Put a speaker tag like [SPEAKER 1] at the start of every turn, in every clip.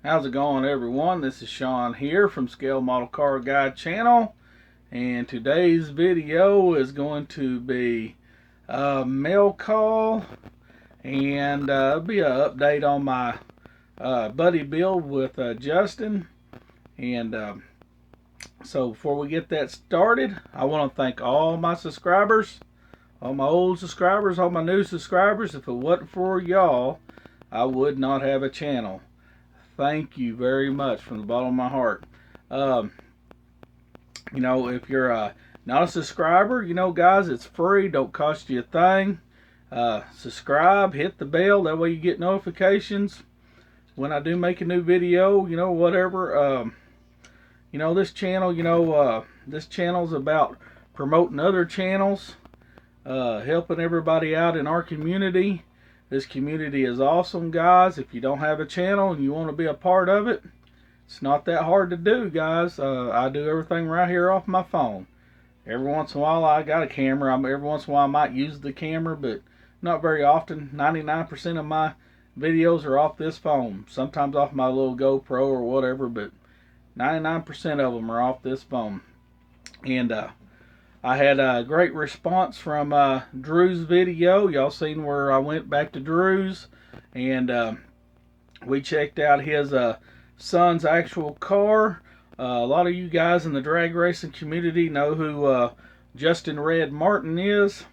[SPEAKER 1] How's it going, everyone? This is Sean here from Scale Model Car Guide channel, and today's video is going to be a mail call, and it'll be an update on my buddy build with Justin. And so before we get that started, I want to thank all my subscribers, all my old subscribers, all my new subscribers. If it wasn't for y'all, I would not have a channel. Thank you very much from the bottom of my heart. You know, if you're not a subscriber, you know, guys, it's free. Don't cost you a thing. Subscribe, hit the bell. That way you get notifications when I do make a new video. You know, whatever. You know, this channel, this channel's about promoting other channels, helping everybody out in our community. This community is awesome, guys. If you don't have a channel and you want to be a part of it, it's not that hard to do, guys. I do everything right here off my phone. Every once in a while I got a camera. Every once in a while I might use the camera, but not very often. 99% of my videos are off this phone. Sometimes off my little GoPro or whatever, but 99% of them are off this phone. And I had a great response from Drew's video. Y'all seen where I went back to Drew's, and we checked out his son's actual car. A lot of you guys in the drag racing community know who Justin Red Martin is.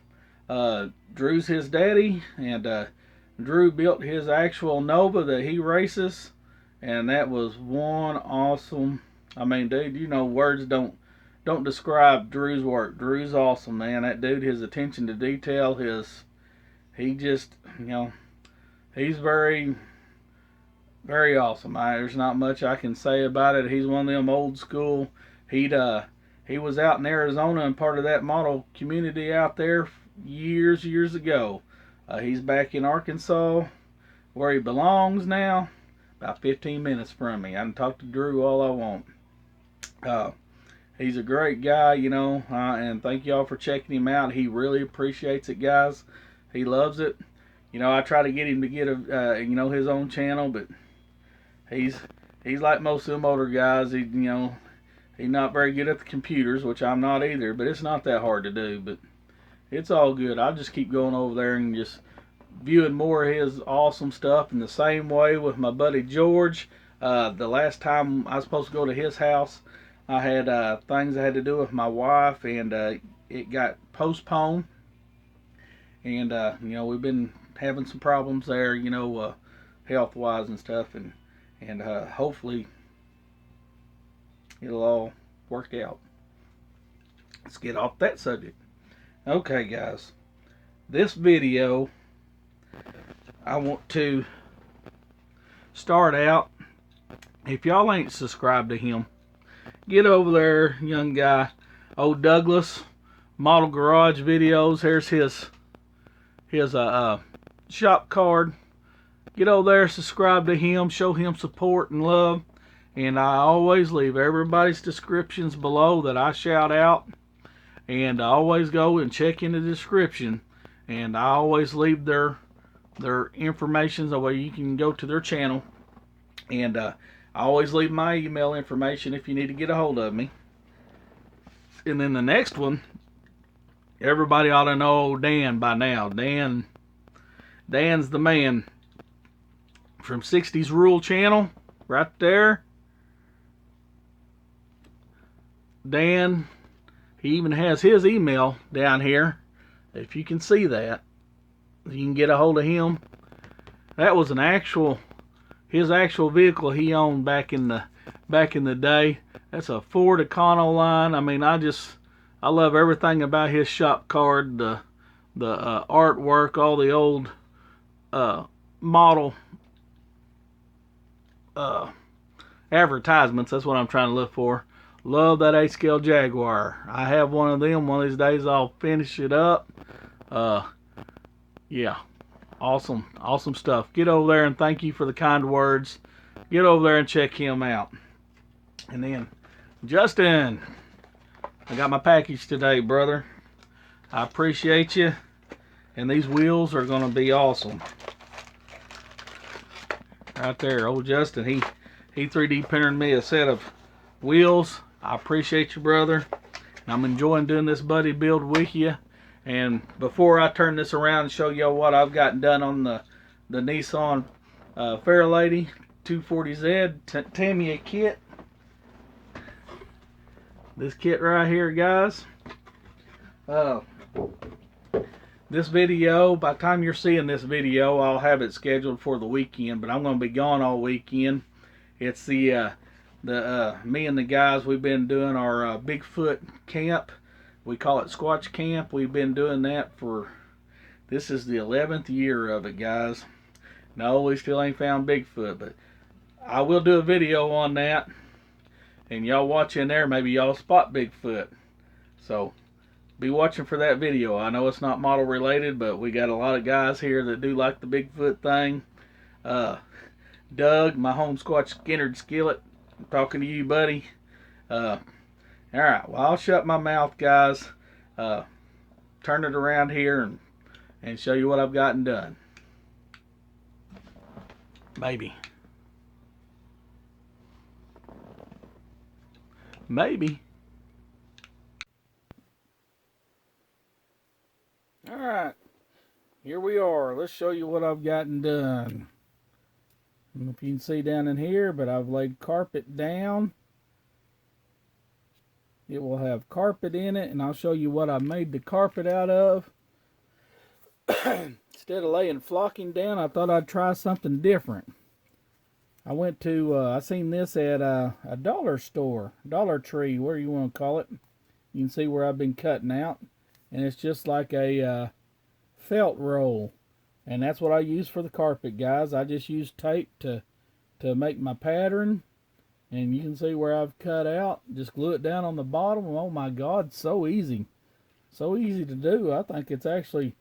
[SPEAKER 1] Drew's his daddy, and Drew built his actual Nova that he races, and that was one awesome. I mean, dude, you know, words don't describe Drew's work. Drew's awesome, man. That dude, his attention to detail, he just, you know, he's very, very awesome. There's not much I can say about it. He's one of them old school. He was out in Arizona and part of that model community out there years ago. He's back in Arkansas where he belongs now, about 15 minutes from me. I can talk to Drew all I want. He's a great guy, you know, and thank y'all for checking him out. He really appreciates it, guys. He loves it. You know, I try to get him to get a, you know, his own channel, but he's like most of the motor guys. He's not very good at the computers, which I'm not either. But it's not that hard to do. But it's all good. I'll just keep going over there and just viewing more of his awesome stuff. In the same way with my buddy George. The last time I was supposed to go to his house, I had things I had to do with my wife, and it got postponed. And you know, we've been having some problems there, you know, health-wise and stuff, and hopefully it'll all work out. Let's get off that subject. Okay, guys, this video I want to start out. If y'all ain't subscribed to him, get over there, young guy. Old Douglas Model Garage videos. Here's his shop card. Get over there, subscribe to him, show him support and love. And I always leave everybody's descriptions below that I shout out. And I always go and check in the description. And I always leave their information, so way you can go to their channel. And I always leave my email information if you need to get a hold of me. And then the next one, everybody ought to know Dan by now. Dan's the man from 60s Rural Channel, right there. Dan, he even has his email down here. If you can see that, you can get a hold of him. That was his actual vehicle he owned back in the day. That's a Ford Econoline. I mean, I love everything about his shop card, the artwork, all the old model advertisements. That's what I'm trying to look for. Love that 8-scale Jaguar. I have one of them. One of these days I'll finish it up. Yeah, awesome stuff. Get over there and thank you for the kind words. Get over there and check him out. And then, Justin, I got my package today, brother. I appreciate you. And these wheels are going to be awesome. Right there, old Justin, he 3D printed me a set of wheels. I appreciate you, brother. And I'm enjoying doing this buddy build with you. And before I turn this around and show y'all what I've gotten done on the Nissan FAIRLADY 240Z TAMIYA kit. This kit right here, guys. This video, by the time you're seeing this video, I'll have it scheduled for the weekend, but I'm going to be gone all weekend. It's me and the guys, we've been doing our Bigfoot camp. We call it Squatch Camp. We've been doing that this is the 11th year of it, guys. No, we still ain't found Bigfoot, but I will do a video on that. And y'all watch in there, maybe y'all spot Bigfoot. So, be watching for that video. I know it's not model related, but we got a lot of guys here that do like the Bigfoot thing. Doug, my home Squatch Skinnerd Skillet, I'm talking to you, buddy. Alright, well, I'll shut my mouth, guys. Turn it around here and show you what I've gotten done. Maybe. Alright, here we are. Let's show you what I've gotten done. I don't know if you can see down in here, but I've laid carpet down. It will have carpet in it, and I'll show you what I made the carpet out of. Instead of laying flocking down, I thought I'd try something different. I went to, I seen this at a dollar store, Dollar Tree, whatever you want to call it. You can see where I've been cutting out. And it's just like a felt roll. And that's what I use for the carpet, guys. I just use tape to make my pattern. And you can see where I've cut out. Just glue it down on the bottom. Oh my God, so easy. So easy to do. I think it's actually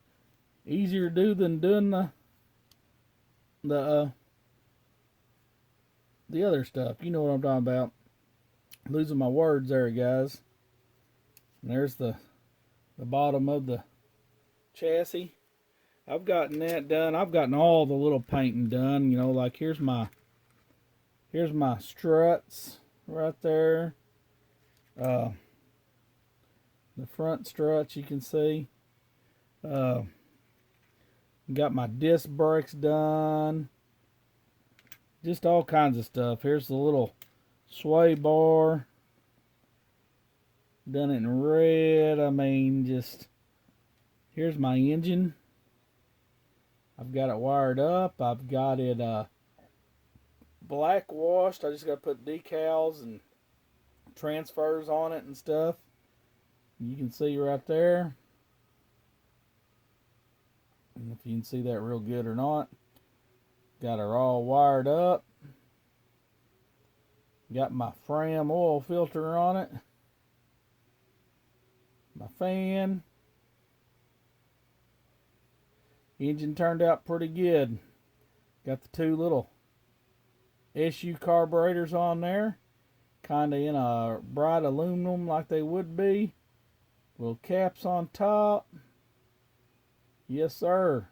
[SPEAKER 1] easier to do than doing the other stuff. You know what I'm talking about. Losing my words there, guys. And there's the bottom of the chassis. I've gotten that done. I've gotten all the little painting done. You know, like here's my struts right there. The front struts you can see. Got my disc brakes done. Just all kinds of stuff. Here's the little sway bar. Done it in red. I mean, just here's my engine. I've got it wired up. I've got it black washed. I just got to put decals and transfers on it and stuff. You can see right there. I don't know if you can see that real good or not. Got her all wired up. Got my Fram oil filter on it. My fan. Engine turned out pretty good. Got the two little SU carburetors on there. Kind of in a bright aluminum like they would be. Little caps on top. Yes, sir.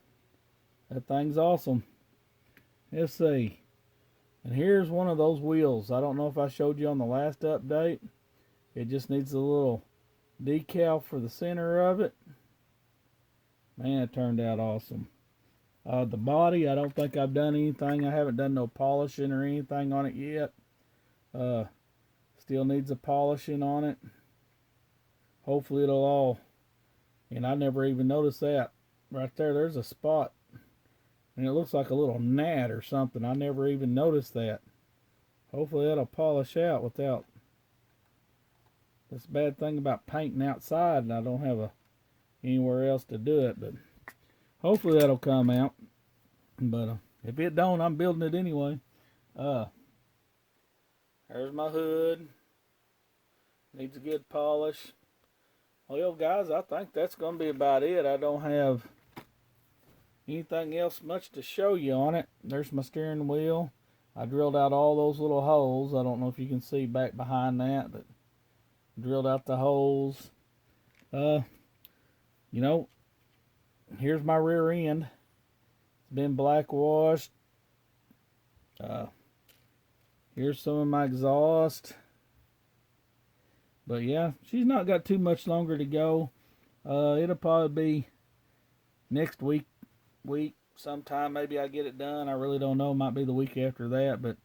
[SPEAKER 1] That thing's awesome. Let's see. And here's one of those wheels. I don't know if I showed you on the last update. It just needs a little decal for the center of it. Man, it turned out awesome. The body, I don't think I've done anything. I haven't done no polishing or anything on it yet. Still needs a polishing on it. Hopefully it'll all, and I never even noticed that. Right there, there's a spot. And it looks like a little gnat or something. I never even noticed that. Hopefully that'll polish out without. That's the bad thing about painting outside, and I don't have anywhere else to do it. But hopefully that'll come out. But if it don't, I'm building it anyway. There's my hood. Needs a good polish. Well, guys, I think that's going to be about it. I don't have anything else much to show you on it. There's my steering wheel. I drilled out all those little holes. I don't know if you can see back behind that, but drilled out the holes. You know, here's my rear end. It's been black washed. Here's some of my exhaust. But yeah, she's not got too much longer to go. It'll probably be next week sometime. Maybe I get it done. I really don't know. Might be the week after that, but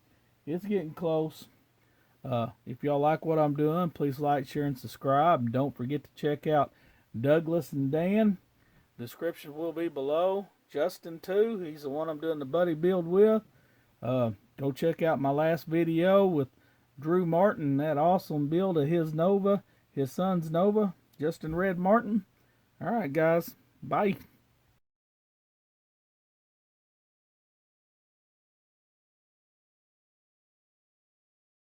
[SPEAKER 1] it's getting close. If y'all like what I'm doing, please like, share, and subscribe. And don't forget to check out Douglas and Dan. Description will be below. Justin too. He's the one I'm doing the buddy build with. Go check out my last video with Drew Martin, that awesome build of his Nova, his son's Nova, Justin Red Martin. All right, guys. Bye.